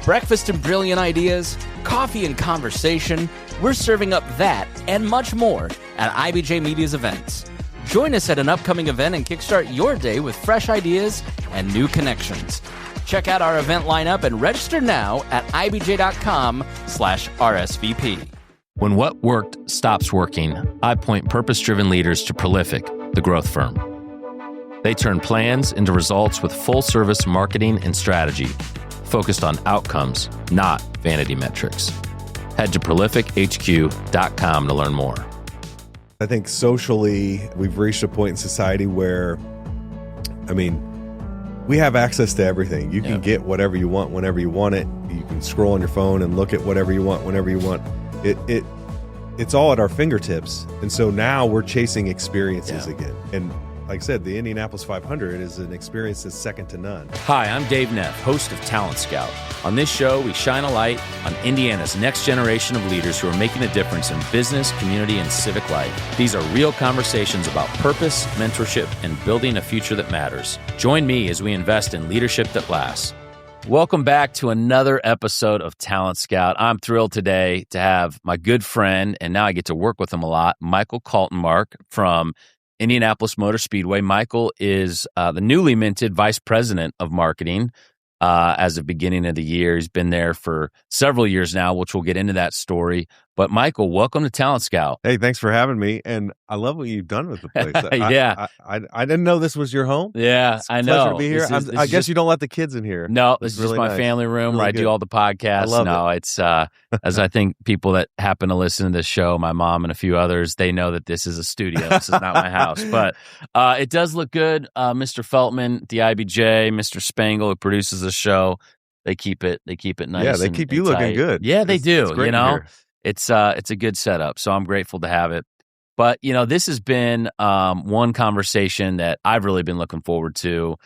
Breakfast and brilliant ideas, coffee and conversation, we're serving up that and much more at IBJ Media's events. Join us at an upcoming event and kickstart your day with fresh ideas and new connections. Check out our event lineup and register now at ibj.com/RSVP. When what worked stops working, I point purpose-driven leaders to Prolific, the growth firm. They turn plans into results with full-service marketing and strategy, focused on outcomes, not vanity metrics. Head to prolifichq.com to learn more. I think socially, we've reached a point in society where, we have access to everything. You can get whatever you want whenever you want it. You can scroll on your phone and look at whatever you want whenever you want. It's all at our fingertips. And so now we're chasing experiences again. And like I said, the Indianapolis 500 is an experience that's second to none. Hi, I'm Dave Neff, host of Talent Scout. On this show, we shine a light on Indiana's next generation of leaders who are making a difference in business, community, and civic life. These are real conversations about purpose, mentorship, and building a future that matters. Join me as we invest in leadership that lasts. Welcome back to another episode of Talent Scout. I'm thrilled today to have my good friend, and now I get to work with him a lot, Michael Kaltenmark from Indianapolis Motor Speedway. Michael is the newly minted Vice President of Marketing as of beginning of the year. He's been there for several years now, which we'll get into that story. But Michael, welcome to Talent Scout. Hey, thanks for having me. And I love what you've done with the place. Yeah. I didn't know this was your home. Yeah, it's I know. Pleasure to be here. I guess you don't let the kids in here. No, this is really just my nice. family room really where I good. do all the podcasts. I love it. It's as I think people that happen to listen to this show, my mom and a few others, they know that this is a studio. This is not my house. But it does look good. Mr. Feltman, the IBJ, Mr. Spangle, who produces the show, they keep it nice. Yeah, they keep you looking good. Yeah, they do. It's great to hear. It's a good setup, so I'm grateful to have it. But this has been one conversation that I've really been looking forward to.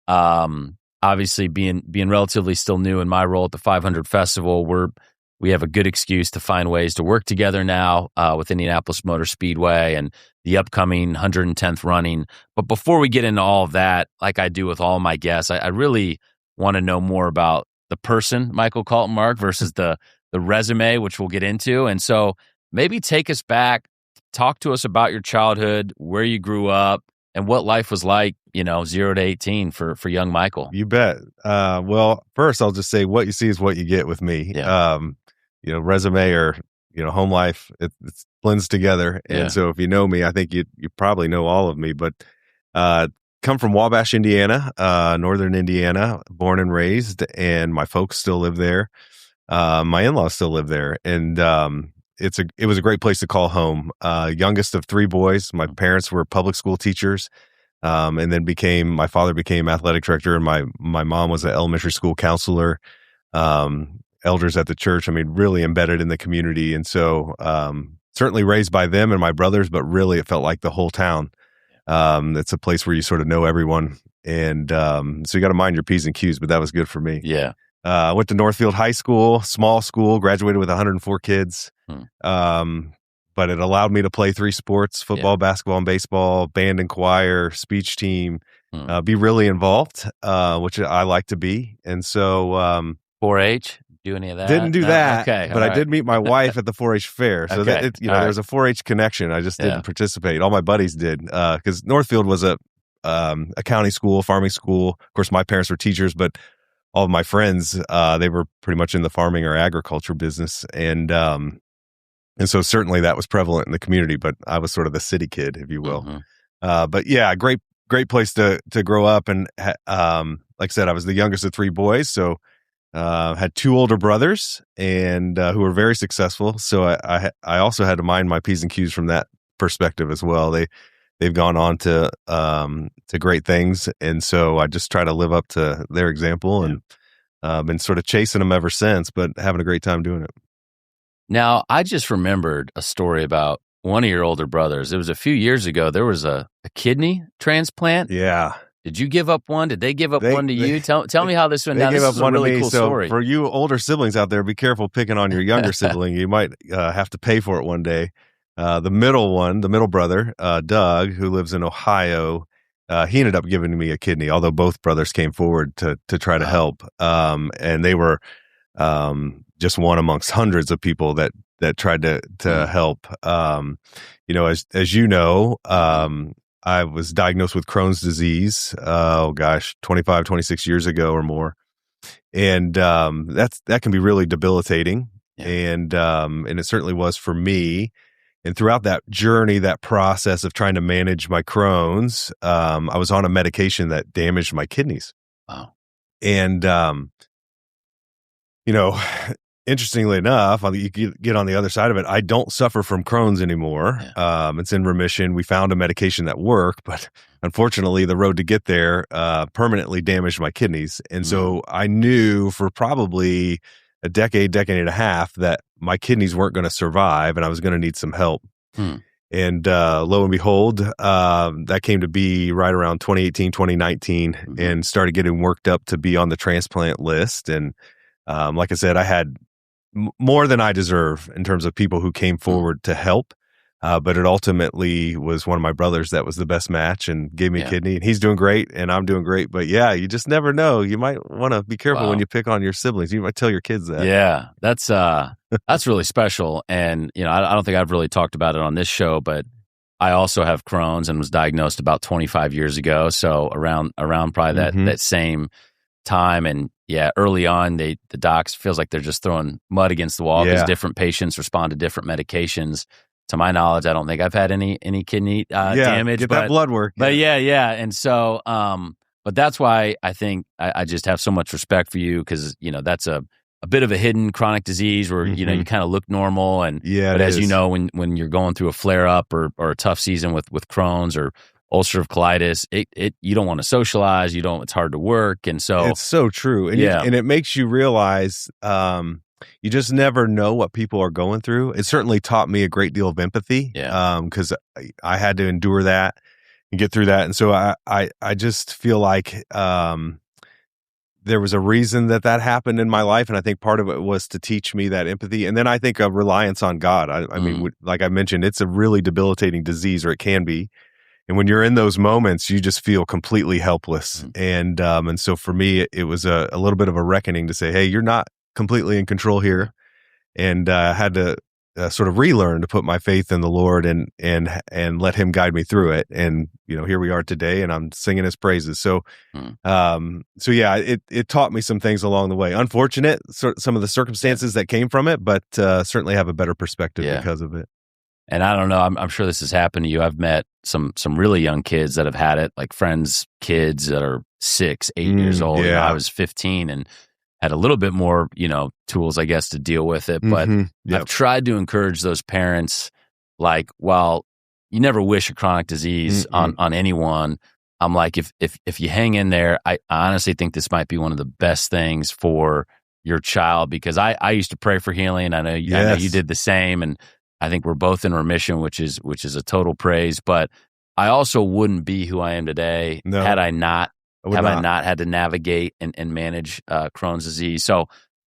Obviously, being relatively still new in my role at the 500 Festival, we have a good excuse to find ways to work together now with Indianapolis Motor Speedway and the upcoming 110th running. But before we get into all of that, like I do with all my guests, I really want to know more about the person, Michael Kaltenmark, versus the resume, which we'll get into. And so maybe take us back, talk to us about your childhood, where you grew up, and what life was like, 0 to 18 for young Michael. You bet. Well, first I'll just say what you see is what you get with me. Yeah. Resume or, home life, it blends together. And so if you know me, I think you probably know all of me, but come from Wabash, Indiana, northern Indiana, born and raised, and my folks still live there. My in-laws still live there, and it was a great place to call home. Youngest of 3 boys. My parents were public school teachers, and then my father became athletic director, and my mom was an elementary school counselor. Elders at the church. Really embedded in the community, and so certainly raised by them and my brothers, but really it felt like the whole town. It's a place where you sort of know everyone, and so you got to mind your P's and Q's. But that was good for me. Yeah. Went to Northfield High School, small school, graduated with 104 kids. But it allowed me to play 3 sports, football, basketball, and baseball, band and choir, speech team, be really involved, which I like to be. And so 4-H, do any of that? Didn't do that, okay, but I did meet my wife at the 4-H fair. So Okay. there was a 4-H connection. I just didn't participate. All my buddies did, because Northfield was a county school, farming school. Of course, my parents were teachers, but all of my friends, they were pretty much in the farming or agriculture business. And so certainly that was prevalent in the community, but I was sort of the city kid, if you will. Mm-hmm. But yeah, great place to grow up. And like I said, I was the youngest of 3 boys. So had 2 older brothers and who were very successful. So I also had to mind my P's and Q's from that perspective as well. They've gone on to great things, and so I just try to live up to their example, and been sort of chasing them ever since, but having a great time doing it. Now, I just remembered a story about one of your older brothers. It was a few years ago. There was a kidney transplant. Yeah. Did you give up one? Did they give up one to you? Tell me how this went They down. gave This up is one a really to me. cool So story. for you older siblings out there, be careful picking on your younger sibling. You might have to pay for it one day. The middle brother, Doug, who lives in Ohio, he ended up giving me a kidney, although both brothers came forward to try to help. And they were just one amongst hundreds of people that tried to help. As you know, I was diagnosed with Crohn's disease, 26 years ago or more. And that can be really debilitating. Yeah. And it certainly was for me. And throughout that journey, that process of trying to manage my Crohn's, I was on a medication that damaged my kidneys. Wow. And, interestingly enough, you get on the other side of it, I don't suffer from Crohn's anymore. Yeah. It's in remission. We found a medication that worked, but unfortunately, the road to get there permanently damaged my kidneys. And so I knew for probably a decade and a half that my kidneys weren't going to survive and I was going to need some help. And lo and behold, that came to be right around 2018, 2019, and started getting worked up to be on the transplant list. And like I said, I had more than I deserve in terms of people who came forward to help. But it ultimately was one of my brothers that was the best match and gave me a kidney, and he's doing great and I'm doing great. But yeah, you just never know. You might want to be careful when you pick on your siblings. You might tell your kids that. Yeah, that's really special. And, I don't think I've really talked about it on this show, but I also have Crohn's and was diagnosed about 25 years ago. So around probably that same time. And yeah, early on, the docs feels like they're just throwing mud against the wall because different patients respond to different medications. To my knowledge, I don't think I've had any kidney damage. Get that blood work. But yeah. And so, but that's why I think I just have so much respect for you because, that's a bit of a hidden chronic disease where, you kind of look normal. And but as you know, when you're going through a flare up or a tough season with Crohn's or ulcerative colitis, you don't want to socialize. It's hard to work. And so it's so true. And and it makes you realize, you just never know what people are going through. It certainly taught me a great deal of empathy. Because I had to endure that and get through that. And so I just feel like, there was a reason that happened in my life. And I think part of it was to teach me that empathy. And then I think a reliance on God. I mean, like I mentioned, it's a really debilitating disease, or it can be. And when you're in those moments, you just feel completely helpless. And so for me, it was a little bit of a reckoning to say, hey, you're not completely in control here. And I had to sort of relearn to put my faith in the Lord and let him guide me through it. And, here we are today and I'm singing his praises. So, it taught me some things along the way. Unfortunate, some of the circumstances that came from it, but certainly have a better perspective because of it. And I don't know, I'm sure this has happened to you. I've met some really young kids that have had it, like friends' kids that are 6, 8 years old. I was 15 and had a little bit more, tools, I guess, to deal with it. But I've tried to encourage those parents, like, while you never wish a chronic disease on anyone, I'm like, if you hang in there, I honestly think this might be one of the best things for your child, because I used to pray for healing. I know you did the same, and I think we're both in remission, which is a total praise. But I also wouldn't be who I am today had I not had to navigate and manage Crohn's disease. So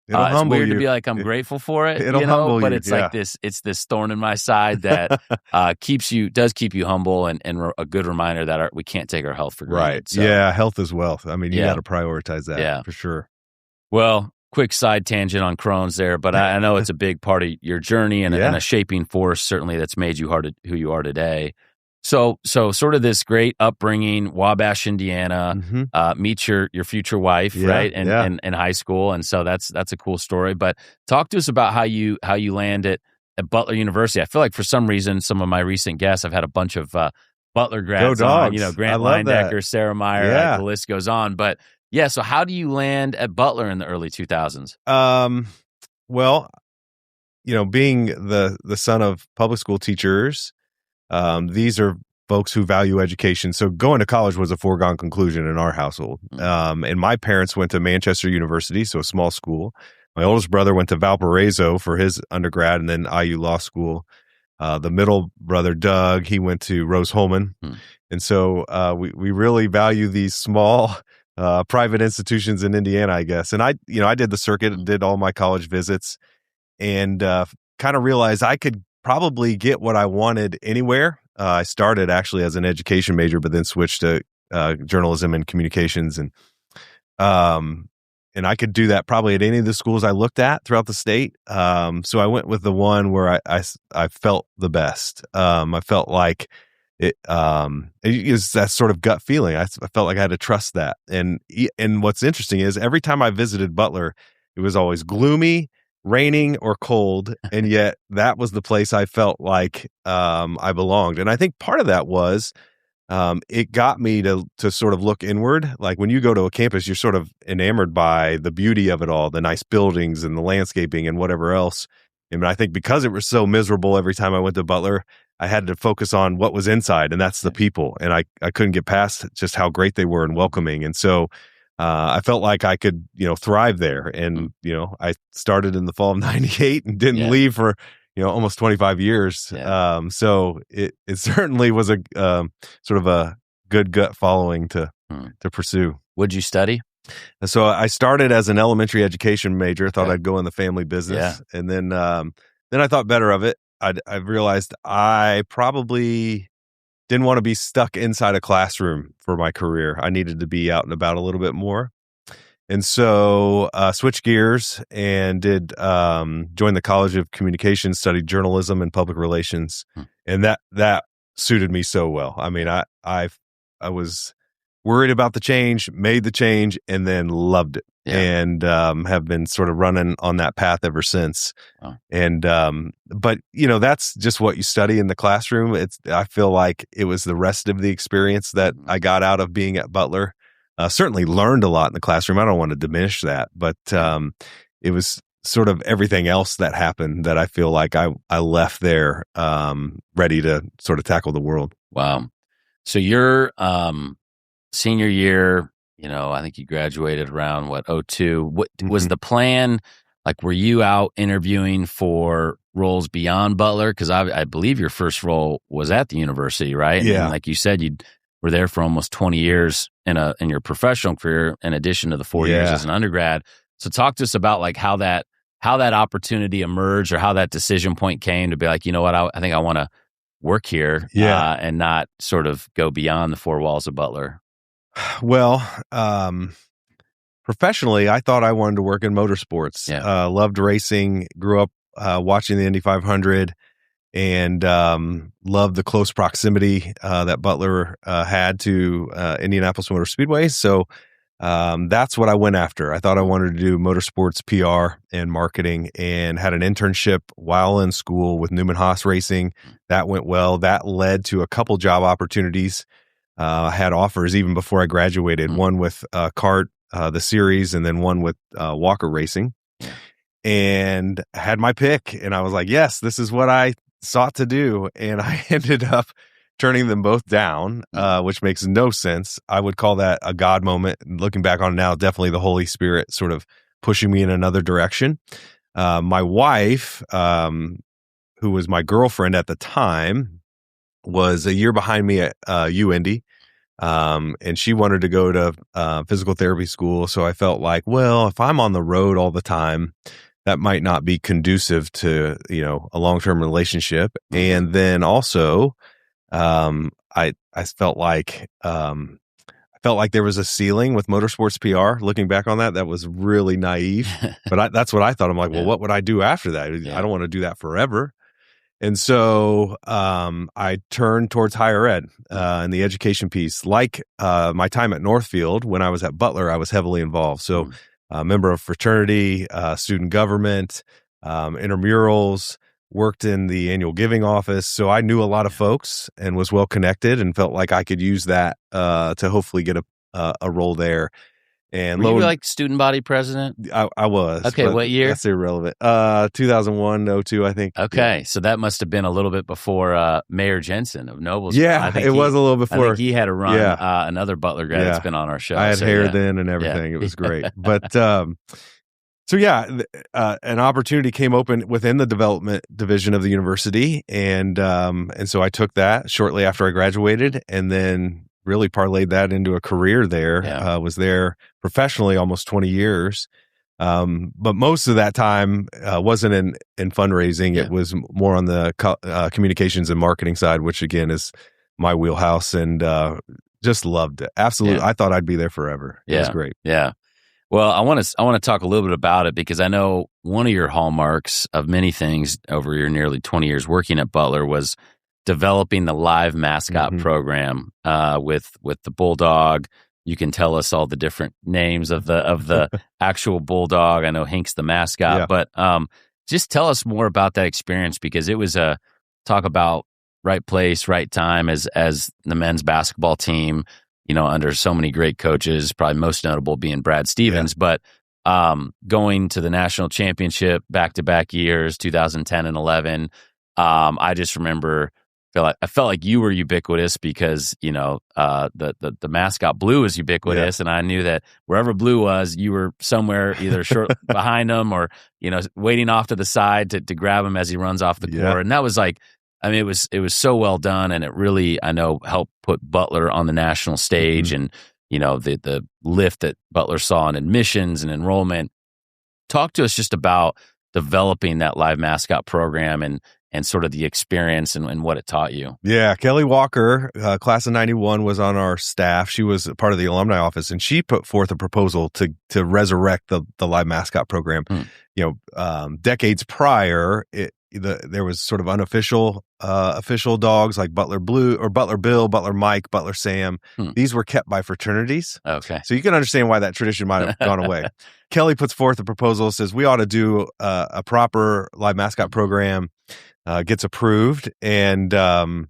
it's weird to be like, I'm grateful for it, but it's like it's this thorn in my side that does keep you humble and a good reminder that we can't take our health for granted. Right. So, yeah. Health is wealth. I mean, you got to prioritize that for sure. Well, quick side tangent on Crohn's there, but I know it's a big part of your journey and a shaping force, certainly, that's made you who you are today. So sort of this great upbringing, Wabash, Indiana, meet your future wife, right? And in high school. And so that's a cool story. But talk to us about how you land at Butler University. I feel like for some reason, some of my recent guests, I've had a bunch of Butler grads on, Grant Leindecker, Sarah Meyer, the list goes on. But yeah, so how do you land at Butler in the early 2000s? Well, being the son of public school teachers, these are folks who value education. So going to college was a foregone conclusion in our household. And my parents went to Manchester University, so a small school. My oldest brother went to Valparaiso for his undergrad and then IU Law School. The middle brother, Doug, he went to Rose-Hulman. And so we really value these small private institutions in Indiana, I guess. And I did the circuit and did all my college visits and kind of realized I could probably get what I wanted anywhere. I started actually as an education major, but then switched to journalism and communications. And I could do that probably at any of the schools I looked at throughout the state. So I went with the one where I felt the best. I felt like it is that sort of gut feeling. I felt like I had to trust that. And what's interesting is every time I visited Butler, it was always gloomy, raining, or cold, and yet that was the place I felt like I belonged. And I think part of that was it got me to sort of look inward. Like when you go to a campus, you're sort of enamored by the beauty of it all, the nice buildings and the landscaping and whatever else. And I think because it was so miserable every time I went to Butler, I had to focus on what was inside, and that's the people. And I couldn't get past just how great they were and welcoming. And so I felt like I could, thrive there. And, I started in the fall of 98 and didn't leave for, almost 25 years. Yeah. So it certainly was a sort of a good gut following to pursue. What'd you study? So I started as an elementary education major, thought I'd go in the family business. Yeah. And then I thought better of it. I realized I probably didn't want to be stuck inside a classroom for my career. I needed to be out and about a little bit more. And so switched gears and did join the College of Communications, studied journalism and public relations. And that suited me so well. I mean, I was worried about the change, made the change, and then loved it. And have been sort of running on that path ever since. Oh. And but that's just what you study in the classroom. I feel like it was the rest of the experience that I got out of being at Butler. Certainly learned a lot in the classroom. I don't want to diminish that, but it was sort of everything else that happened that I feel like I left there ready to sort of tackle the world. Wow. So your senior year, I think you graduated around 02. What was the plan? Like, were you out interviewing for roles beyond Butler? Because I believe your first role was at the university, right? Yeah. And like you said, you were there for almost 20 years in your professional career, in addition to the 4 years as an undergrad. So talk to us about like how that opportunity emerged, or how that decision point came to be like, you know what, I think I want to work here, and not sort of go beyond the four walls of Butler. Well, professionally, I thought I wanted to work in motorsports. Loved racing, grew up watching the Indy 500, and loved the close proximity that Butler had to Indianapolis Motor Speedway. So that's what I went after. I thought I wanted to do motorsports PR and marketing, and had an internship while in school with Newman Haas Racing. That went well. That led to a couple job opportunities. I had offers even before I graduated, one with CART, the series, and then one with Walker Racing, and I had my pick. And I was like, yes, this is what I sought to do. And I ended up turning them both down, which makes no sense. I would call that a God moment. Looking back on it now, definitely the Holy Spirit sort of pushing me in another direction. My wife, who was my girlfriend at the time, was a year behind me at Indy. And she wanted to go to physical therapy school. So I felt like, well, if I'm on the road all the time, that might not be conducive to, a long-term relationship. And then also, I felt like there was a ceiling with motorsports PR. Looking back on that was really naive, but that's what I thought. I'm like, well, what would I do after that? I don't want to do that forever. And so I turned towards higher ed and the education piece. Like my time at Northfield, when I was at Butler, I was heavily involved. So a member of fraternity, student government, intramurals, worked in the annual giving office. So I knew a lot of folks and was well connected, and felt like I could use that to hopefully get a role there. And were you like student body president? I was. Okay, what year? That's irrelevant. 2001, 02, I think. Okay, so that must have been a little bit before Mayor Jensen of Noblesville. Yeah, I think it was a little before. I think he had a run. Another Butler grad that's been on our show. I had hair then and everything. It was great. But an opportunity came open within the development division of the university, and so I took that shortly after I graduated, and then really parlayed that into a career there. Was there professionally almost 20 years. But most of that time wasn't in fundraising. Yeah. It was more on the communications and marketing side, which again is my wheelhouse, and just loved it. Absolutely. Yeah. I thought I'd be there forever. It was great. Yeah. Well, I want to talk a little bit about it because I know one of your hallmarks of many things over your nearly 20 years working at Butler was developing the live mascot program with the bulldog. You can tell us all the different names of the actual bulldog. I know Hank's the mascot, but just tell us more about that experience because it was a talk about right place, right time as the men's basketball team. Under so many great coaches, probably most notable being Brad Stevens, but going to the national championship back-to-back years, 2010 and 11, I just remember I felt like you were ubiquitous because the mascot Blue is ubiquitous, and I knew that wherever Blue was, you were somewhere either short behind him or waiting off to the side to grab him as he runs off the court, and that was like. I mean, it was so well done, and it really, I know, helped put Butler on the national stage, and the lift that Butler saw in admissions and enrollment. Talk to us just about developing that live mascot program and sort of the experience and what it taught you. Yeah, Kelly Walker, class of '91, was on our staff. She was part of the alumni office, and she put forth a proposal to resurrect the live mascot program. Decades prior, there was sort of unofficial official dogs like Butler Blue or Butler Bill, Butler Mike, Butler Sam. These were kept by fraternities. Okay. So you can understand why that tradition might have gone away. Kelly puts forth a proposal, says we ought to do a proper live mascot program, gets approved, and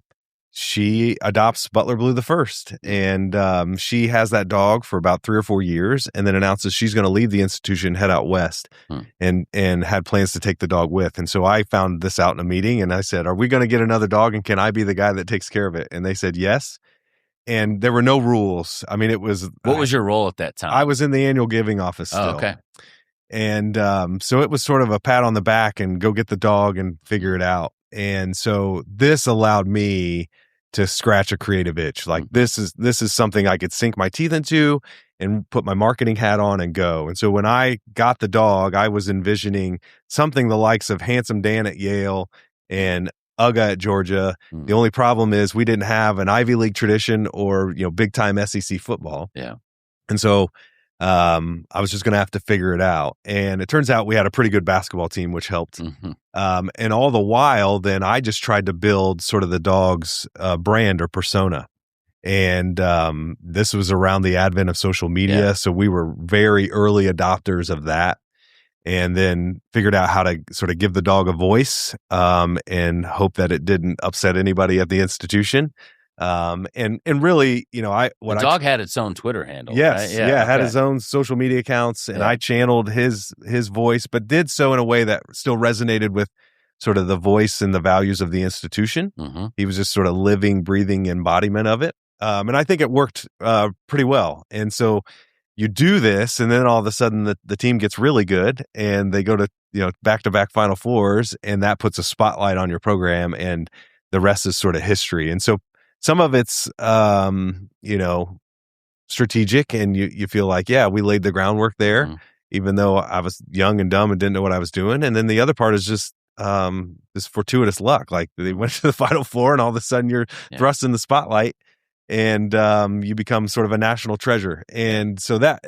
she adopts Butler Blue the first. And she has that dog for about 3 or 4 years and then announces she's going to leave the institution, head out west, and had plans to take the dog with. And so I found this out in a meeting and I said, are we going to get another dog and can I be the guy that takes care of it? And they said yes. And there were no rules. I mean, it was... What was your role at that time? I was in the annual giving office still. Oh, okay. And so it was sort of a pat on the back and go get the dog and figure it out. And so this allowed me to scratch a creative itch. Like this is something I could sink my teeth into and put my marketing hat on and go. And so when I got the dog, I was envisioning something the likes of Handsome Dan at Yale and Uga at Georgia. The only problem is we didn't have an Ivy League tradition or, big time SEC football. Yeah. And so I was just going to have to figure it out. And it turns out we had a pretty good basketball team, which helped. And all the while, then I just tried to build sort of the dog's brand or persona. And this was around the advent of social media. Yeah. So we were very early adopters of that. And then figured out how to sort of give the dog a voice and hope that it didn't upset anybody at the institution. And really, the dog had its own Twitter handle. Yes. Right? Yeah. Had his own social media accounts, and I channeled his voice, but did so in a way that still resonated with sort of the voice and the values of the institution. He was just sort of living, breathing embodiment of it. And I think it worked pretty well. And so you do this, and then all of a sudden the team gets really good and they go to, back-to-back Final Fours, and that puts a spotlight on your program, and the rest is sort of history. And so some of it's, strategic, and you feel like, yeah, we laid the groundwork there, even though I was young and dumb and didn't know what I was doing. And then the other part is just this fortuitous luck. Like they went to the Final Four, and all of a sudden you're thrust in the spotlight, and you become sort of a national treasure. And so that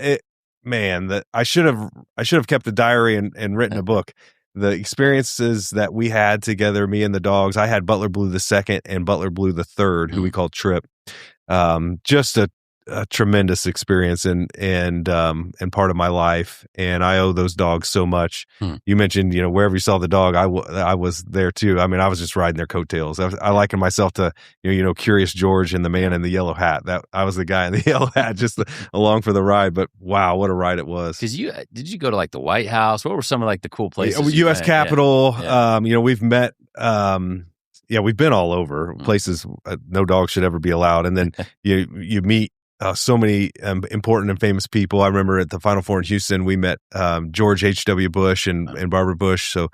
I should have kept a diary and written a book. The experiences that we had together, me and the dogs. I had Butler Blue the second and Butler Blue the third, who we called Trip. Just a tremendous experience and part of my life, and I owe those dogs so much. You mentioned, wherever you saw the dog, I was there too. I mean, I was just riding their coattails. I liken myself to Curious George and the man in the yellow hat. That I was the guy in the yellow hat, just along for the ride. But wow, what a ride it was! Because did you go to like the White House? What were some of like the cool places? U.S. Capitol. We've met. We've been all over places. No dog should ever be allowed. And then you meet so many important and famous people. I remember at the Final Four in Houston, we met George H.W. Bush and Barbara Bush, so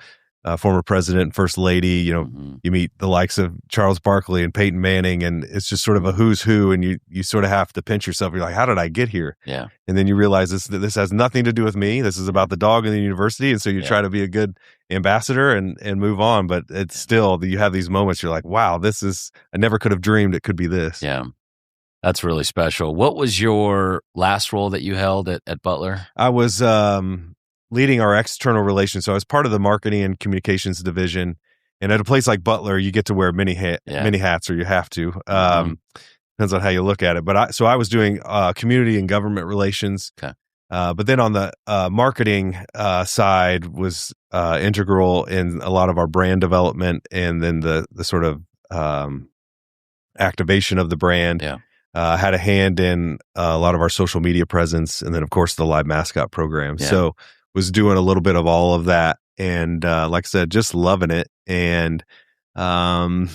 former president and first lady. You meet the likes of Charles Barkley and Peyton Manning, and it's just sort of a who's who, and you sort of have to pinch yourself. You're like, how did I get here? Yeah. And then you realize this has nothing to do with me. This is about the dog and the university, and so you try to be a good ambassador and move on. But it's still, you have these moments. You're like, wow, I never could have dreamed it could be this. Yeah. That's really special. What was your last role that you held at Butler? I was leading our external relations. So I was part of the marketing and communications division. And at a place like Butler, you get to wear many hats, or you have to. Depends on how you look at it. But I was doing community and government relations. Okay. But then on the marketing side was integral in a lot of our brand development, and then the sort of activation of the brand. Yeah. Had a hand in a lot of our social media presence, and then of course the live mascot program. Yeah. So was doing a little bit of all of that, and like I said, just loving it. And around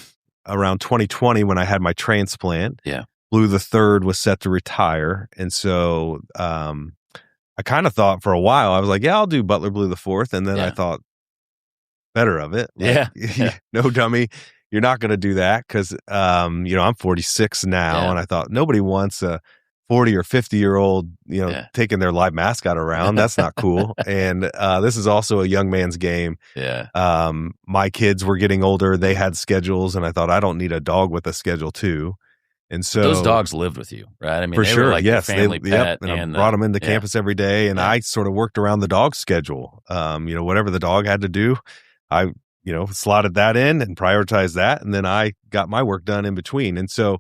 2020, when I had my transplant, Blue the Third was set to retire, and so I kind of thought for a while, I was like, yeah, I'll do Butler Blue the Fourth, and then I thought better of it. Like, no dummy. You're not going to do that because, I'm 46 now, and I thought nobody wants a 40 or 50-year-old, taking their live mascot around. That's not cool. And this is also a young man's game. Yeah. My kids were getting older. They had schedules, and I thought I don't need a dog with a schedule too. And so those dogs lived with you, right? I mean, for they sure, were like yes, your family pet. And I brought them into campus every day, and I sort of worked around the dog's schedule. Whatever the dog had to do, I slotted that in and prioritized that. And then I got my work done in between. And so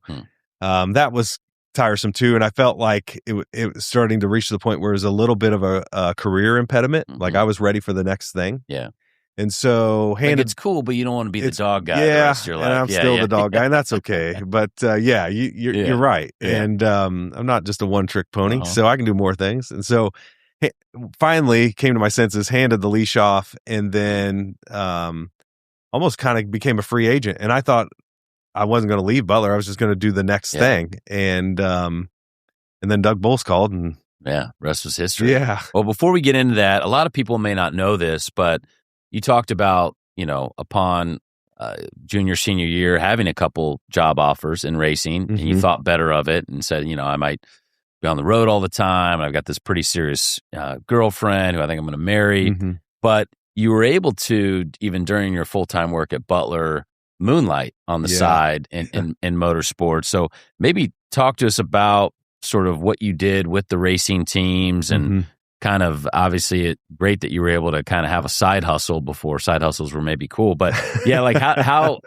that was tiresome too. And I felt like it was starting to reach the point where it was a little bit of a career impediment. Like I was ready for the next thing. Yeah. And so it's cool, but you don't want to be the dog guy the rest of your life. And I'm still the dog guy, and that's okay. But you're right. Yeah. And I'm not just a one-trick pony, so I can do more things. And so finally came to my senses, handed the leash off, and then almost kind of became a free agent. And I thought I wasn't going to leave Butler. I was just going to do the next thing. And then Doug Bowles called, and rest was history. Yeah. Well, before we get into that, a lot of people may not know this, but you talked about, upon junior, senior year, having a couple job offers in racing, and you thought better of it and said, I might be on the road all the time. I've got this pretty serious girlfriend who I think I'm going to marry. But you were able to, even during your full-time work at Butler, moonlight on the side in motorsports. So maybe talk to us about sort of what you did with the racing teams, and kind of, obviously great that you were able to kind of have a side hustle before side hustles were maybe cool. But like how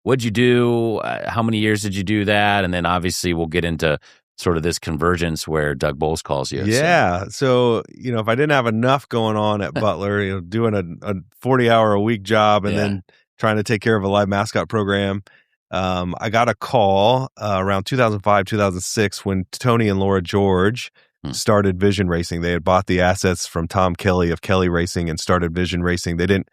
what'd you do? How many years did you do that? And then obviously we'll get into sort of this convergence where Doug Bowles calls you. Yeah. So, if I didn't have enough going on at Butler, doing a 40-hour-a-week job and then trying to take care of a live mascot program, I got a call around 2005, 2006 when Tony and Laura George started Vision Racing. They had bought the assets from Tom Kelly of Kelly Racing and started Vision Racing. They didn't,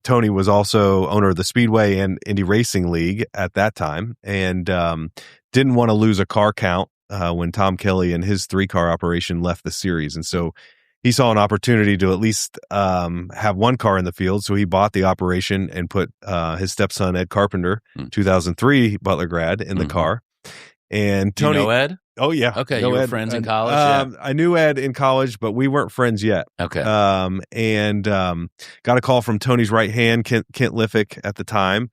Tony was also owner of the Speedway and Indy Racing League at that time, and didn't want to lose a car count when Tom Kelly and his 3-car operation left the series. And so he saw an opportunity to at least have one car in the field. So he bought the operation and put his stepson, Ed Carpenter, 2003 Butler grad, in the car. And Tony, do you know Ed? Oh, yeah. Okay, you were friends in college? I knew Ed in college, but we weren't friends yet. Okay. And got a call from Tony's right hand, Kent Liffick, at the time.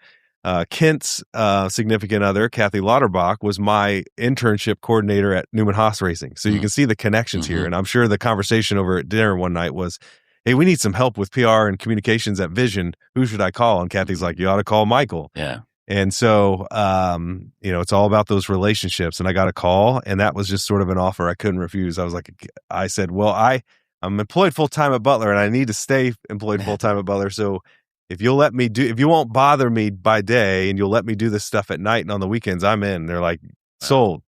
Kent's significant other, Kathy Lauterbach, was my internship coordinator at Newman Haas Racing. So you can see the connections here. And I'm sure the conversation over at dinner one night was, hey, we need some help with PR and communications at Vision. Who should I call? And Kathy's like, you ought to call Michael. Yeah. And so, it's all about those relationships. And I got a call, and that was just sort of an offer I couldn't refuse. I said, well, I'm employed full-time at Butler, and I need to stay employed full-time at Butler. So if you won't bother me by day and you'll let me do this stuff at night and on the weekends, I'm in. They're like, sold.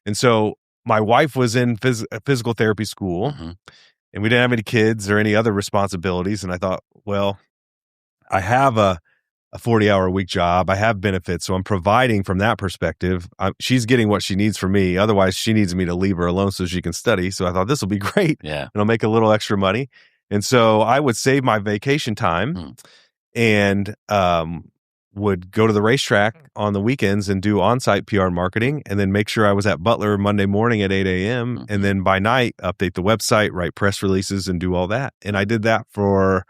And so my wife was in physical therapy school, and we didn't have any kids or any other responsibilities. And I thought, well, I have a 40-hour-a-week job. I have benefits, so I'm providing from that perspective. She's getting what she needs from me. Otherwise, she needs me to leave her alone so she can study. So I thought this will be great. Yeah. And I'll make a little extra money. And so I would save my vacation time and would go to the racetrack on the weekends and do on-site PR marketing, and then make sure I was at Butler Monday morning at 8 a.m. And then by night, update the website, write press releases, and do all that. And I did that for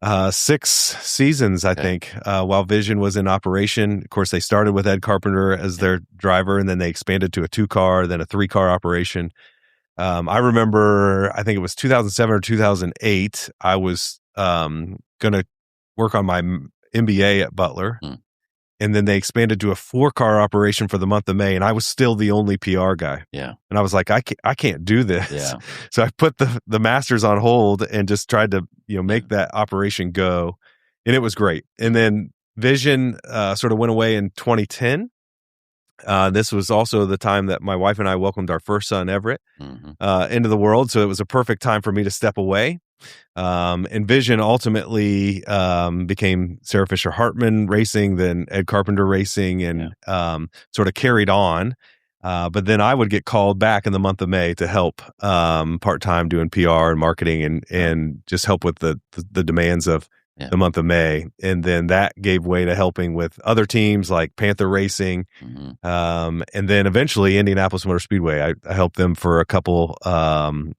6 seasons, I think, while Vision was in operation. Of course, they started with Ed Carpenter as their driver, and then they expanded to a 2-car, then a 3-car operation. I remember, I think it was 2007 or 2008, I was going to work on my MBA at Butler. And then they expanded to a 4-car operation for the month of May, and I was still the only PR guy. Yeah. And I was like, I can't do this. Yeah. So I put the Masters on hold and just tried to, make that operation go. And it was great. And then Vision sort of went away in 2010. This was also the time that my wife and I welcomed our first son, Everett, into the world. So it was a perfect time for me to step away. And Vision ultimately became Sarah Fisher Hartman Racing, then Ed Carpenter Racing, and sort of carried on. But then I would get called back in the month of May to help part-time doing PR and marketing and just help with the demands of the month of May. And then that gave way to helping with other teams like Panther Racing. And then eventually Indianapolis Motor Speedway. I helped them for a couple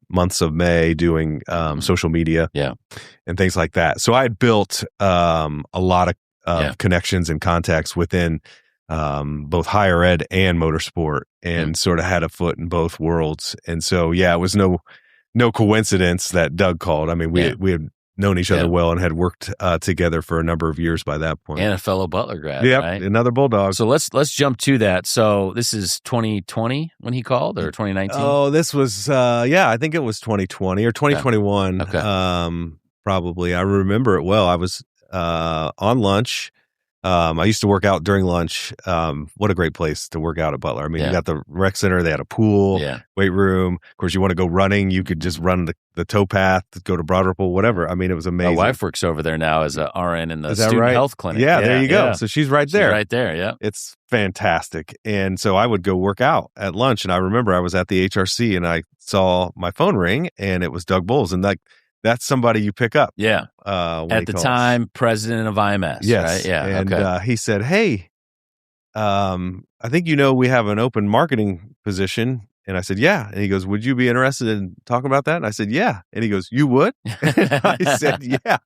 months of May doing social media and things like that. So I had built a lot of connections and contacts within both higher ed and motorsport, and sort of had a foot in both worlds. And so, it was no coincidence that Doug called. I mean, we had known each other well and had worked together for a number of years by that point. And a fellow Butler grad, right? Another Bulldog. So let's jump to that. So this is 2020 when he called, or 2019? Oh, this was, I think it was 2020 or 2021. Okay. Probably. I remember it well. I was on lunch. I used to work out during lunch. What a great place to work out at Butler. I mean, you got the rec center, they had a pool, weight room. Of course, you want to go running, you could just run the towpath, go to Broad Ripple, whatever. I mean, it was amazing. My wife works over there now as a RN in the student health clinic. Yeah, there you go. So she's right there. She's right there, yeah. It's fantastic. And so I would go work out at lunch, and I remember I was at the HRC and I saw my phone ring, and it was Doug Bowles, and that's somebody you pick up. Yeah. At the time, president of IMS. Yes. Right? Yeah. And he said, "Hey, I think we have an open marketing position." And I said, "Yeah." And he goes, "Would you be interested in talking about that?" And I said, "Yeah." And he goes, "You would?" I said, "Yeah."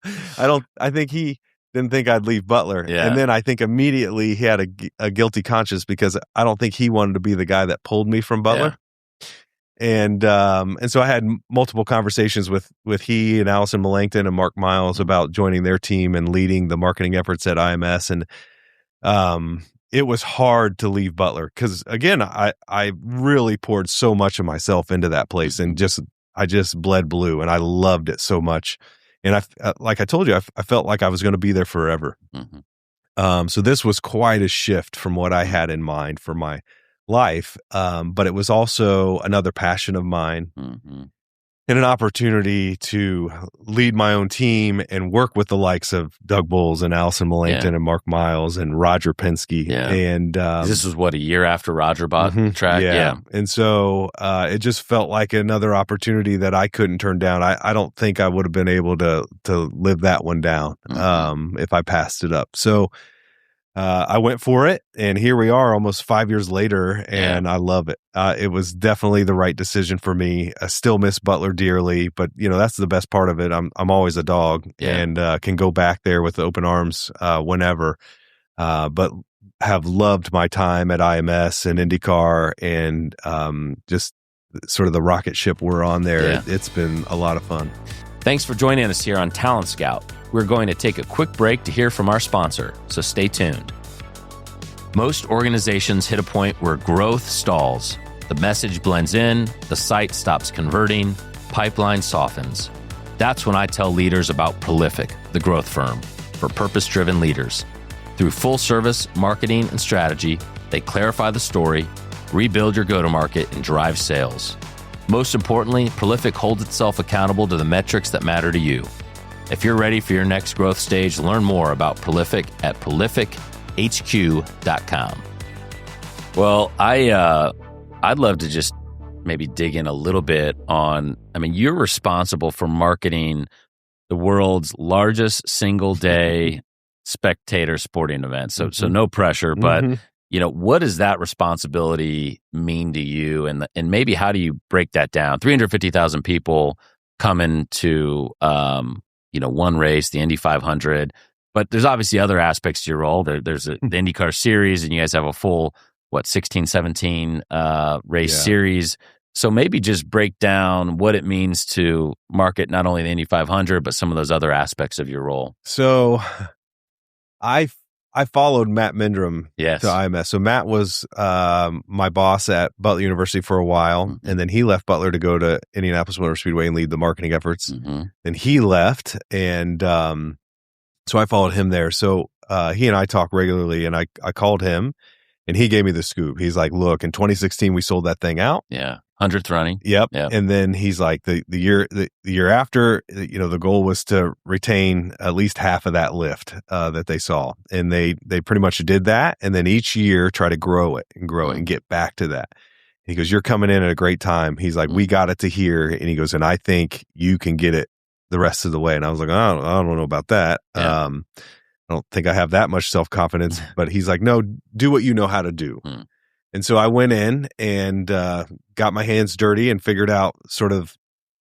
I think he didn't think I'd leave Butler. Yeah. And then I think immediately he had a guilty conscience, because I don't think he wanted to be the guy that pulled me from Butler. Yeah. And so I had multiple conversations with he and Allison Millington and Mark Miles about joining their team and leading the marketing efforts at IMS. And it was hard to leave Butler, because again, I really poured so much of myself into that place, and I just bled blue, and I loved it so much. And like I told you, I felt like I was going to be there forever. So this was quite a shift from what I had in mind for my life, but it was also another passion of mine, and an opportunity to lead my own team and work with the likes of Doug Bowles and Allison Millington and Mark Miles and Roger Penske. And this was a year after Roger bought the track. And so it just felt like another opportunity that I couldn't turn down. I don't think I would have been able to live that one down if I passed it up. So I went for it, and here we are almost 5 years later, and I love it. It was definitely the right decision for me. I still miss Butler dearly, but that's the best part of it. I'm always a dog, and can go back there with open arms whenever. But have loved my time at IMS and IndyCar, and just sort of the rocket ship we're on there. It's been a lot of fun. Thanks for joining us here on Talent Scout. We're going to take a quick break to hear from our sponsor, so stay tuned. Most organizations hit a point where growth stalls. The message blends in, the site stops converting, pipeline softens. That's when I tell leaders about Prolific, the growth firm, for purpose-driven leaders. Through full-service marketing and strategy, they clarify the story, rebuild your go-to-market, and drive sales. Most importantly, Prolific holds itself accountable to the metrics that matter to you. If you're ready for your next growth stage, learn more about Prolific at prolifichq.com. Well, I'd love to just maybe dig in a little bit on, you're responsible for marketing the world's largest single-day spectator sporting event. So no pressure, but what does that responsibility mean to you? And maybe how do you break that down? 350,000 people coming to one race, the Indy 500. But there's obviously other aspects to your role. There's the IndyCar series, and you guys have a full, 16, 17 race series. So maybe just break down what it means to market not only the Indy 500, but some of those other aspects of your role. So I followed Matt Mindrum to IMS. So Matt was my boss at Butler University for a while, and then he left Butler to go to Indianapolis Motor Speedway and lead the marketing efforts. Then he left, and so I followed him there. So he and I talk regularly, and I called him, and he gave me the scoop. He's like, look, in 2016, we sold that thing out. Yeah. 100th running. Yep. And then he's like, the year after, the goal was to retain at least half of that lift that they saw. And they pretty much did that. And then each year try to grow it and get back to that. He goes, you're coming in at a great time. He's like, we got it to here. And he goes, and I think you can get it the rest of the way. And I was like, I don't know about that. Yeah. I don't think I have that much self-confidence, but he's like, no, do what you know how to do. And so I went in and got my hands dirty and figured out sort of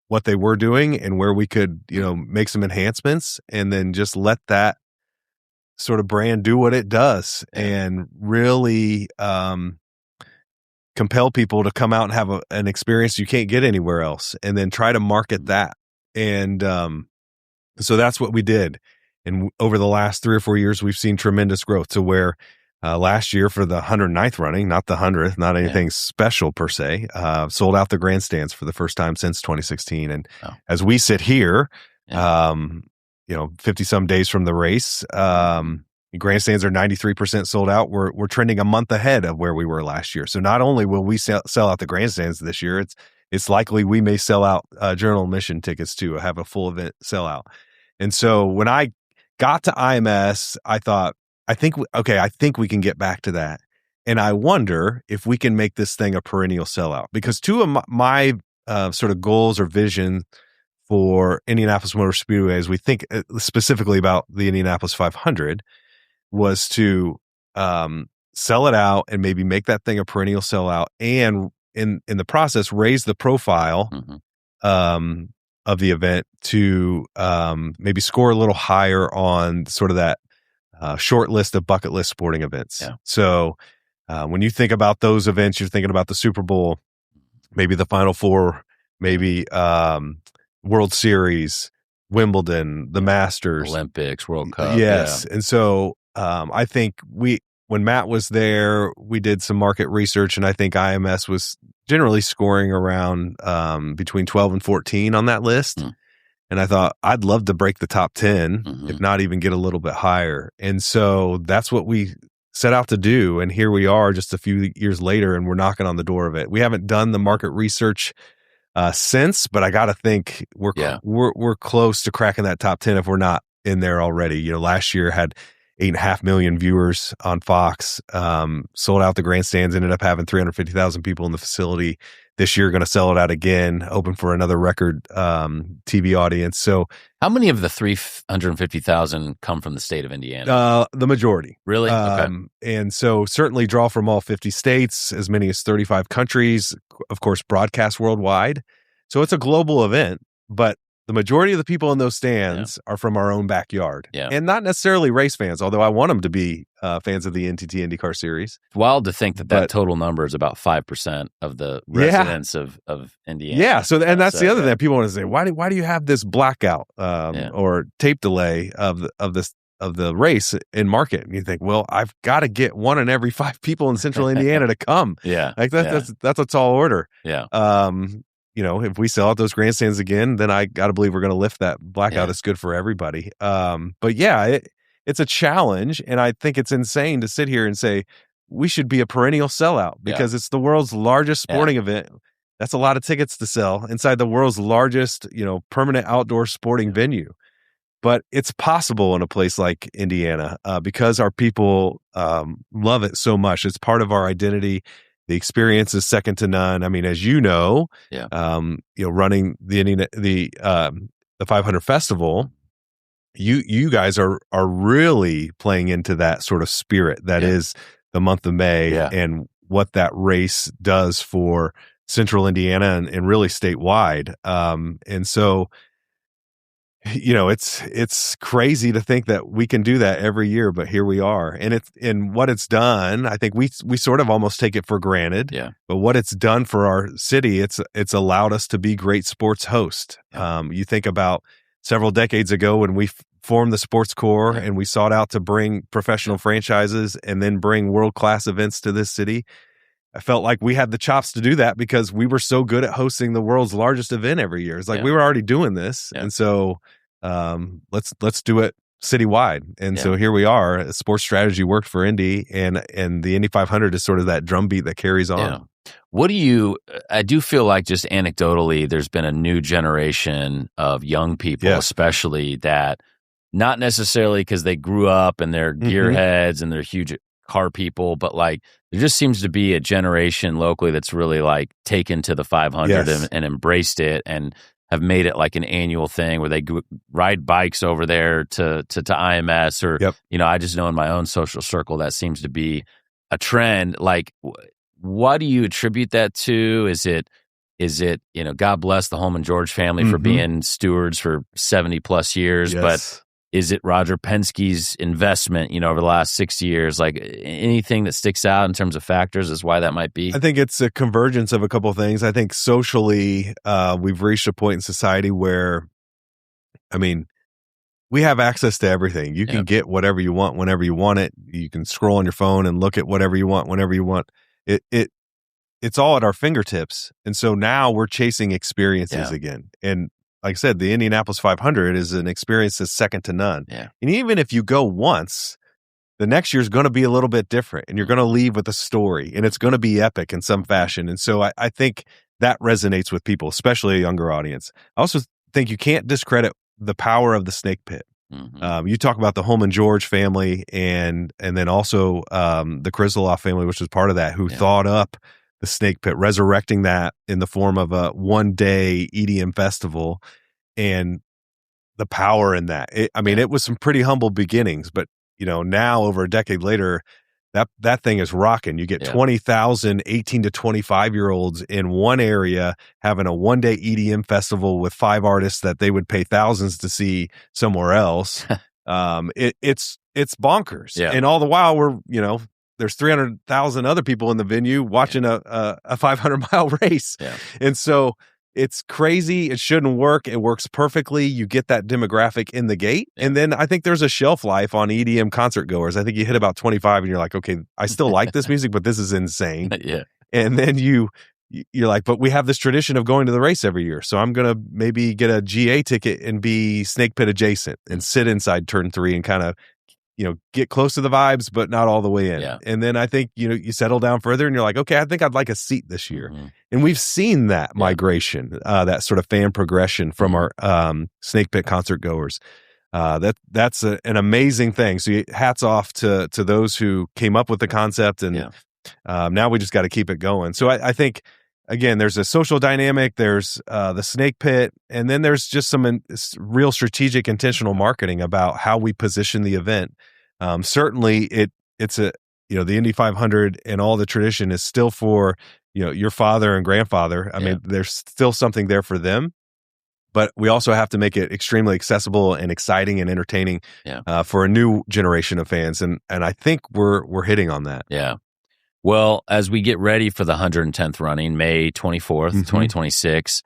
what they were doing and where we could, make some enhancements, and then just let that sort of brand do what it does and really compel people to come out and have an experience you can't get anywhere else, and then try to market that. And so that's what we did. And over the last 3 or 4 years, we've seen tremendous growth to where last year for the 109th running, not the 100th, not anything special per se, sold out the grandstands for the first time since 2016. And as we sit here, 50 some days from the race, grandstands are 93% sold out. We're trending a month ahead of where we were last year. So not only will we sell out the grandstands this year, it's likely we may sell out general admission tickets too, have a full event sellout. And so when I got to IMS, I thought, I think we can get back to that. And I wonder if we can make this thing a perennial sellout, because two of my sort of goals or vision for Indianapolis Motor Speedway, as we think specifically about the Indianapolis 500, was to sell it out and maybe make that thing a perennial sellout, and in the process raise the profile of the event to maybe score a little higher on sort of that short list of bucket list sporting events. Yeah. So when you think about those events, you're thinking about the Super Bowl, maybe the Final Four, maybe World Series, Wimbledon, the Masters, Olympics, World Cup. Yes. Yeah. And so I think when Matt was there, we did some market research, and I think IMS was generally scoring around between 12 and 14 on that list. And I thought, I'd love to break the top 10, if not even get a little bit higher. And so that's what we set out to do. And here we are just a few years later, and we're knocking on the door of it. We haven't done the market research since, but I got to think we're close to cracking that top 10 if we're not in there already. Last year had 8.5 million viewers on Fox, sold out the grandstands, ended up having 350,000 people in the facility. This year, going to sell it out again, open for another record TV audience. So, how many of the 350,000 come from the state of Indiana? The majority. Really? Okay. And so, certainly draw from all 50 states, as many as 35 countries, of course, broadcast worldwide. So, it's a global event, but the majority of the people in those stands are from our own backyard, and not necessarily race fans, although I want them to be fans of the NTT IndyCar series. It's wild to think that total number is about 5% of the residents of Indiana. Yeah, so and that's the other thing. People want to say, why do you have this blackout or tape delay of the race in market? And you think, well, I've got to get 1 in every 5 people in Central Indiana to come. That's a tall order. Yeah. If we sell out those grandstands again, then I got to believe we're going to lift that blackout. It's good for everybody. But it's a challenge. And I think it's insane to sit here and say we should be a perennial sellout because it's the world's largest sporting event. That's a lot of tickets to sell inside the world's largest, permanent outdoor sporting venue. But it's possible in a place like Indiana because our people love it so much. It's part of our identity. The experience is second to none. I mean, as running the 500 festival, you guys are really playing into that sort of spirit that is the month of May and what that race does for Central Indiana and really statewide. And so it's crazy to think that we can do that every year, but here we are. And what it's done, I think we sort of almost take it for granted. Yeah. But what it's done for our city, it's allowed us to be great sports hosts. Yeah. You think about several decades ago when we formed the sports corps and we sought out to bring professional franchises and then bring world-class events to this city. I felt like we had the chops to do that because we were so good at hosting the world's largest event every year. It's like we were already doing this. And so let's do it citywide. And so here we are. Sports strategy worked for Indy, and the Indy 500 is sort of that drumbeat that carries on. Yeah. I do feel like just anecdotally, there's been a new generation of young people, especially that not necessarily because they grew up and they're gearheads and they're huge car people, but like there just seems to be a generation locally that's really like taken to the 500 and embraced it and have made it like an annual thing where they ride bikes over there to IMS or, I just know in my own social circle that seems to be a trend. Like, what do you attribute that to? Is it, God bless the Holman George family for being stewards for 70 plus years, but is it Roger Penske's investment, over the last 6 years? Like anything that sticks out in terms of factors is why that might be? I think it's a convergence of a couple of things. I think socially, we've reached a point in society where, we have access to everything. You can get whatever you want whenever you want it. You can scroll on your phone and look at whatever you want whenever you want. It's all at our fingertips. And so now we're chasing experiences again. And like I said, the Indianapolis 500 is an experience that's second to none. Yeah. And even if you go once, the next year is going to be a little bit different, and you're going to leave with a story, and it's going to be epic in some fashion. And so I think that resonates with people, especially a younger audience. I also think you can't discredit the power of the Snake Pit. You talk about the Holman George family and then also the Krizeloff family, which was part of that, who thought up the Snake Pit, resurrecting that in the form of a one-day EDM festival, and the power in that. It was some pretty humble beginnings, but now over a decade later, that thing is rocking. You get 20,000 18 to 25-year-olds in one area having a one-day EDM festival with 5 artists that they would pay thousands to see somewhere else. It's bonkers, and all the while we're there's 300,000 other people in the venue watching a 500-mile race. And so it's crazy. It shouldn't work. It works perfectly. You get that demographic in the gate. And then I think there's a shelf life on EDM concert goers. I think you hit about 25 and you're like, okay, I still like this music, but this is insane. And then you're like, but we have this tradition of going to the race every year. So I'm going to maybe get a GA ticket and be Snake Pit adjacent and sit inside turn 3 and kind of get close to the vibes, but not all the way in. And then I think, you settle down further and you're like, okay, I think I'd like a seat this year. And we've seen that migration, that sort of fan progression from our Snake Pit concert goers. That's an amazing thing. So hats off to those who came up with the concept. And now we just got to keep it going. So I think, again, there's a social dynamic, there's the Snake Pit, and then there's just some real strategic, intentional marketing about how we position the event. Certainly, it's the Indy 500 and all the tradition is still for your father and grandfather. There's still something there for them, but we also have to make it extremely accessible and exciting and entertaining for a new generation of fans. And I think we're hitting on that. Yeah. Well, as we get ready for the 110th running, May 24th, 2026,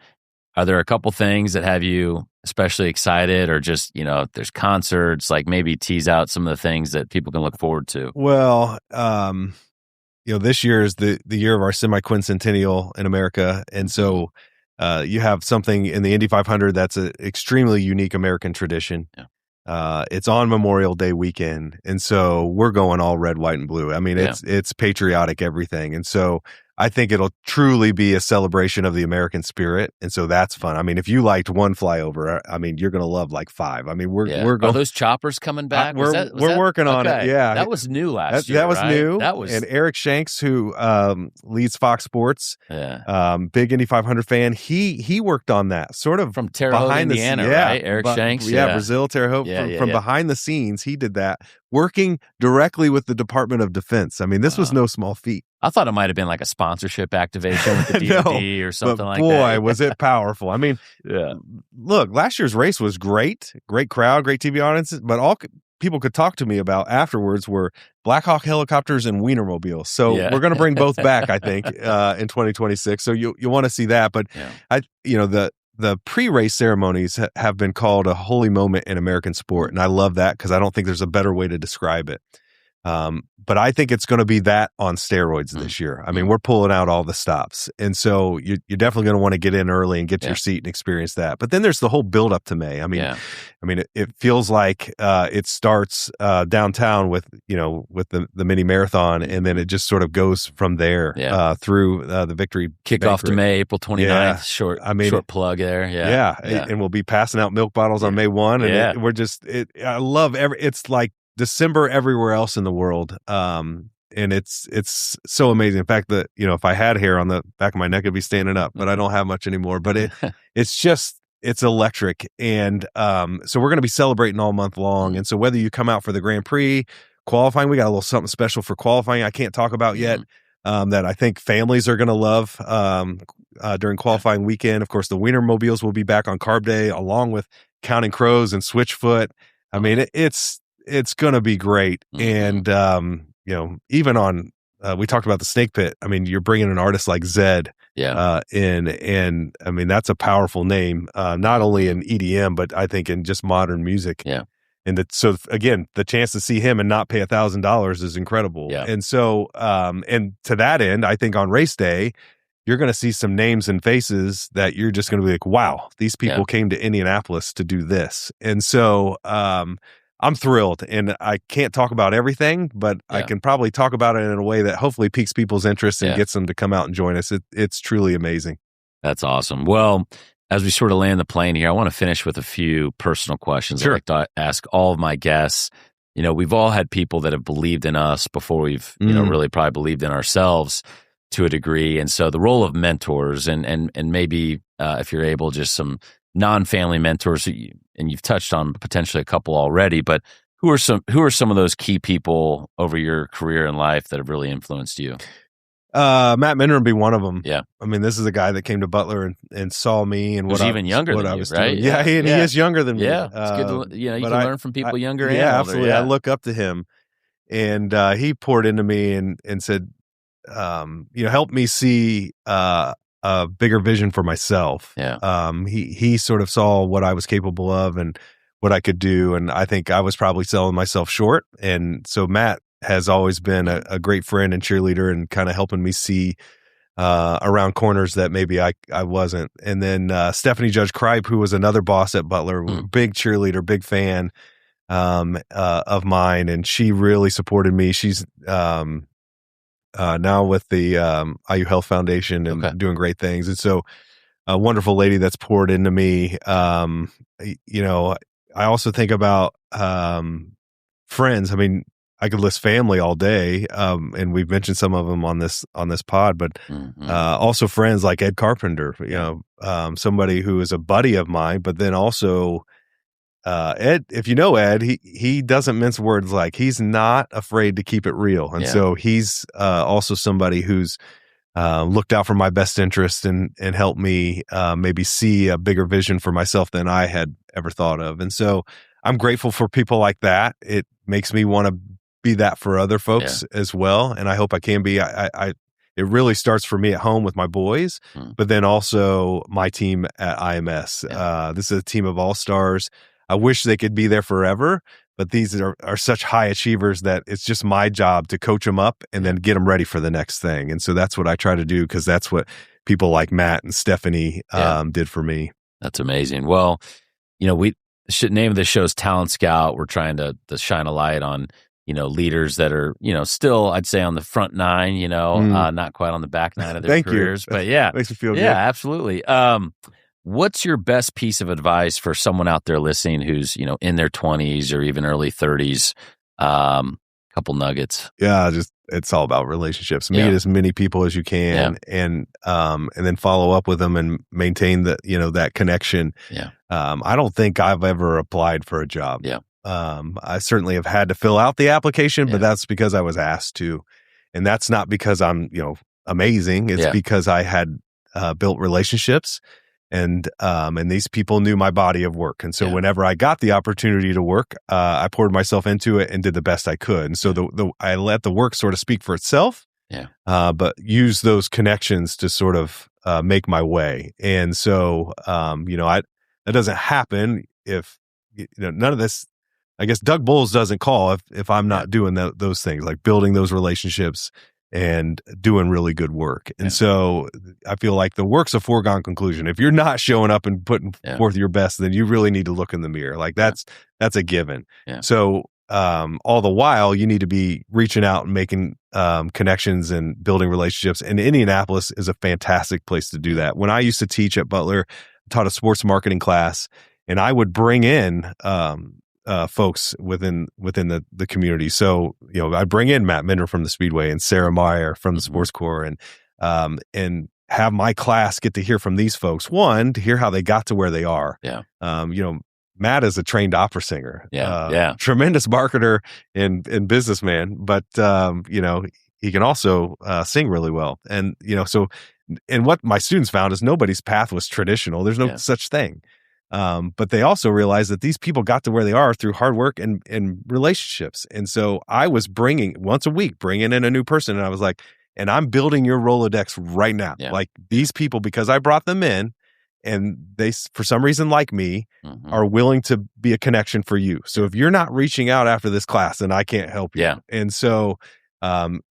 are there a couple things that have you especially excited, or just, there's concerts, like maybe tease out some of the things that people can look forward to? Well, this year is the year of our semi-quincentennial in America. And so you have something in the Indy 500 that's an extremely unique American tradition. It's on Memorial Day weekend, and so we're going all red, white, and blue. It's patriotic everything, and so I think it'll truly be a celebration of the American spirit, and so that's fun. If you liked one flyover, you're going to love like 5. We're going. Are those choppers coming back? We're working on it. Yeah, that was new last year. That was right? new. That was, and Eric Shanks, who leads Fox Sports, big Indy 500 fan. He worked on that sort of from Terre Haute, Indiana, right? Eric Shanks, Brazil, Terre Haute. From behind the scenes, he did that, working directly with the Department of Defense. This was no small feat. I thought it might have been like a sponsorship activation with the DoD or something like boy, that. Boy, was it powerful. I mean, look, last year's race was great crowd, great TV audiences, but all people could talk to me about afterwards were Black Hawk helicopters and Wienermobiles. So we're going to bring both back, I think, in 2026. So you want to see that. But the pre-race ceremonies have been called a holy moment in American sport, and I love that because I don't think there's a better way to describe it. But I think it's going to be that on steroids this year. I mean, we're pulling out all the stops. And so you're definitely going to want to get in early and get your seat and experience that. But then there's the whole build up to May. I mean, it feels like it starts downtown with the mini marathon, and then it just sort of goes from there through the victory. Kickoff to May, April 29th. Short plug there. And we'll be passing out milk bottles on May 1. And I love it's like December everywhere else in the world. And it's so amazing. In fact, that if I had hair on the back of my neck, it'd be standing up, but I don't have much anymore. But it's electric. And so we're going to be celebrating all month long. And so whether you come out for the Grand Prix qualifying, we got a little something special for qualifying I can't talk about yet, that I think families are going to love during qualifying weekend. Of course, the Wienermobiles will be back on Carb Day, along with Counting Crows and Switchfoot. I mean, it's going to be great. And, even on, we talked about the Snake Pit. I mean, you're bringing an artist like Zed in, and I mean, that's a powerful name, not only in EDM, but I think in just modern music. Yeah. And so again, the chance to see him and not pay $1,000 is incredible. Yeah. And so, and to that end, I think on race day, you're going to see some names and faces that you're just going to be like, wow, these people came to Indianapolis to do this. And so, I'm thrilled, and I can't talk about everything, but I can probably talk about it in a way that hopefully piques people's interest and gets them to come out and join us. It's truly amazing. That's awesome. Well, as we sort of land the plane here, I want to finish with a few personal questions. Sure. I like to ask all of my guests. We've all had people that have believed in us before we've really probably believed in ourselves to a degree. And so the role of mentors and maybe if you're able, just some non-family mentors, and you've touched on potentially a couple already, but who are some of those key people over your career and life that have really influenced you? Matt Minner would be one of them. Yeah. I mean, this is a guy that came to Butler and saw me and what even younger than I you, was right? doing. Yeah, he is younger than me. Yeah, it's good to, you can learn from people younger and older. Absolutely. I look up to him, and he poured into me and said, help me see a bigger vision for myself. Yeah. He sort of saw what I was capable of and what I could do. And I think I was probably selling myself short. And so Matt has always been a great friend and cheerleader and kind of helping me see around corners that maybe I wasn't. And then Stephanie Judge Kripe, who was another boss at Butler, big cheerleader, big fan of mine. And she really supported me. She's now with the IU Health Foundation and doing great things. And so a wonderful lady that's poured into me. I also think about friends. I mean, I could list family all day, and we've mentioned some of them on this pod, but also friends like Ed Carpenter, somebody who is a buddy of mine, but then also Ed, if you know Ed, he doesn't mince words. Like, he's not afraid to keep it real. And so he's also somebody who's looked out for my best interest and helped me maybe see a bigger vision for myself than I had ever thought of. And so I'm grateful for people like that. It makes me want to be that for other folks as well. And I hope I can be. It really starts for me at home with my boys, but then also my team at IMS. This is a team of all-stars. I wish they could be there forever, but these are such high achievers that it's just my job to coach them up and then get them ready for the next thing. And so that's what I try to do, because that's what people like Matt and Stephanie did for me. That's amazing. Well, name of the show is Talent Scout. We're trying to shine a light on, leaders that are, still, I'd say, on the front nine, not quite on the back nine of their careers. But yeah. Makes me feel good. Yeah, absolutely. What's your best piece of advice for someone out there listening who's, in their 20s or even early 30s? Couple nuggets. Yeah, it's all about relationships. Meet as many people as you can, and then follow up with them and maintain that connection. Yeah. I don't think I've ever applied for a job. Yeah. I certainly have had to fill out the application, but that's because I was asked to. And that's not because I'm, amazing. It's because I had built relationships, and these people knew my body of work. And so whenever I got the opportunity to work, I poured myself into it and did the best I could. And so I let the work sort of speak for itself. But use those connections to sort of make my way. And so, that doesn't happen if, none of this, I guess Doug Bowles doesn't call if I'm not doing those things, like building those relationships and doing really good work. And so I feel like the work's a foregone conclusion. If you're not showing up and putting forth your best, then you really need to look in the mirror. Like that's a given. So, all the while you need to be reaching out and making connections and building relationships. And Indianapolis is a fantastic place to do that. When I used to teach at Butler, I taught a sports marketing class, and I would bring in folks within the community. So, I'd bring in Matt Minder from the Speedway and Sarah Meyer from the Sports Corps, and have my class get to hear from these folks. One, to hear how they got to where they are. Matt is a trained opera singer. Tremendous marketer and businessman, but he can also sing really well. And and what my students found is nobody's path was traditional. There's no such thing. But they also realized that these people got to where they are through hard work and relationships. And so I was bringing once a week, bringing in a new person, and I was like, and I'm building your Rolodex right now. Like these people, because I brought them in, and they, for some reason, like me, are willing to be a connection for you. So if you're not reaching out after this class, then I can't help you. And so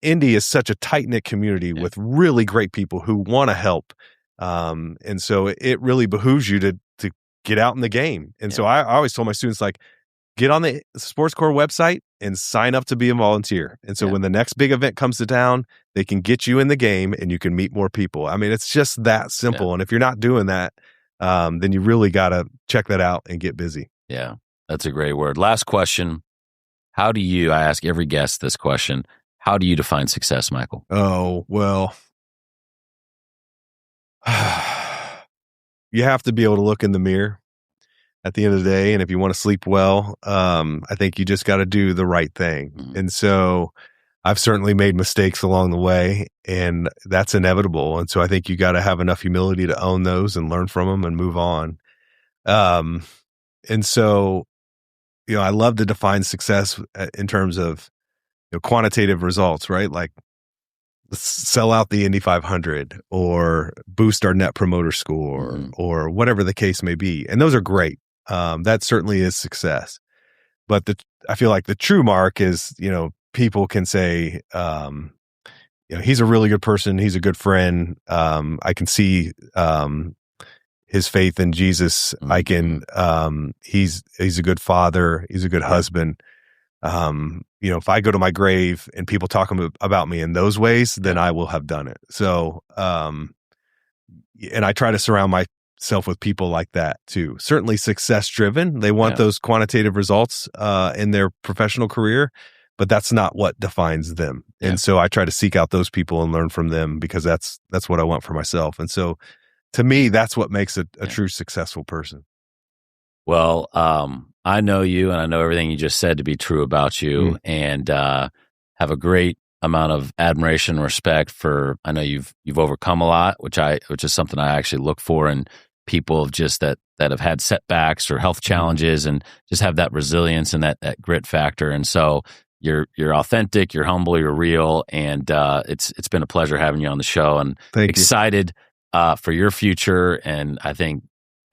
Indy is such a tight-knit community with really great people who want to help. And so it really behooves you to get out in the game. And so I always told my students, like, get on the Sports Corps website and sign up to be a volunteer. And so when the next big event comes to town, they can get you in the game and you can meet more people. I mean, it's just that simple. And if you're not doing that, then you really got to check that out and get busy. Yeah, that's a great word. Last question. I ask every guest this question, how do you define success, Michael? Oh, well, you have to be able to look in the mirror at the end of the day. And if you want to sleep well, I think you just got to do the right thing. And so I've certainly made mistakes along the way, and that's inevitable. And so I think you got to have enough humility to own those and learn from them and move on. And so, I love to define success in terms of quantitative results, right? Like, let's sell out the Indy 500 or boost our net promoter score or whatever the case may be. And those are great. That certainly is success. But I feel like the true mark is, people can say, he's a really good person. He's a good friend. I can see his faith in Jesus. I can, he's a good father. He's a good husband. If I go to my grave and people talk about me in those ways, then I will have done it. So, and I try to surround myself with people like that too. Certainly success driven. They want those quantitative results, in their professional career, but that's not what defines them. And so I try to seek out those people and learn from them, because that's what I want for myself. And so to me, that's what makes a true successful person. Well, I know you, and I know everything you just said to be true about you, and have a great amount of admiration and respect for. I know you've overcome a lot, which is something I actually look for in people of just that have had setbacks or health challenges, and just have that resilience and that grit factor. And so you're authentic, you're humble, you're real, and it's been a pleasure having you on the show. And excited for your future. And I think,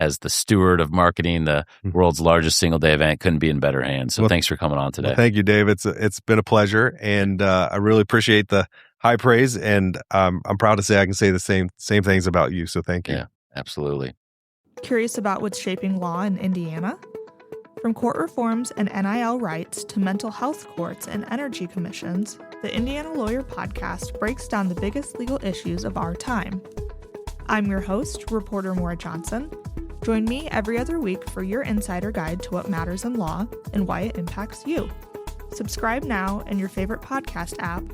as the steward of marketing, the world's largest single day event, couldn't be in better hands. So thanks for coming on today. Well, thank you, Dave. It's been a pleasure, and I really appreciate the high praise, and I'm proud to say I can say the same things about you. So thank you. Yeah, absolutely. Curious about what's shaping law in Indiana? From court reforms and NIL rights to mental health courts and energy commissions, the Indiana Lawyer Podcast breaks down the biggest legal issues of our time. I'm your host, reporter Maura Johnson. Join me every other week for your insider guide to what matters in law and why it impacts you. Subscribe now in your favorite podcast app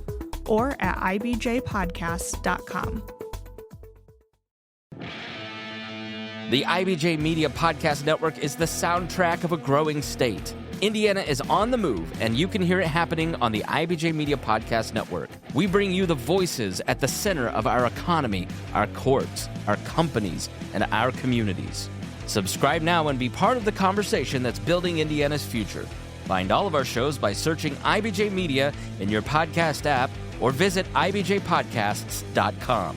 or at ibjpodcast.com. The IBJ Media Podcast Network is the soundtrack of a growing state. Indiana is on the move, and you can hear it happening on the IBJ Media Podcast Network. We bring you the voices at the center of our economy, our courts, our companies, and our communities. Subscribe now and be part of the conversation that's building Indiana's future. Find all of our shows by searching IBJ Media in your podcast app or visit ibjpodcasts.com.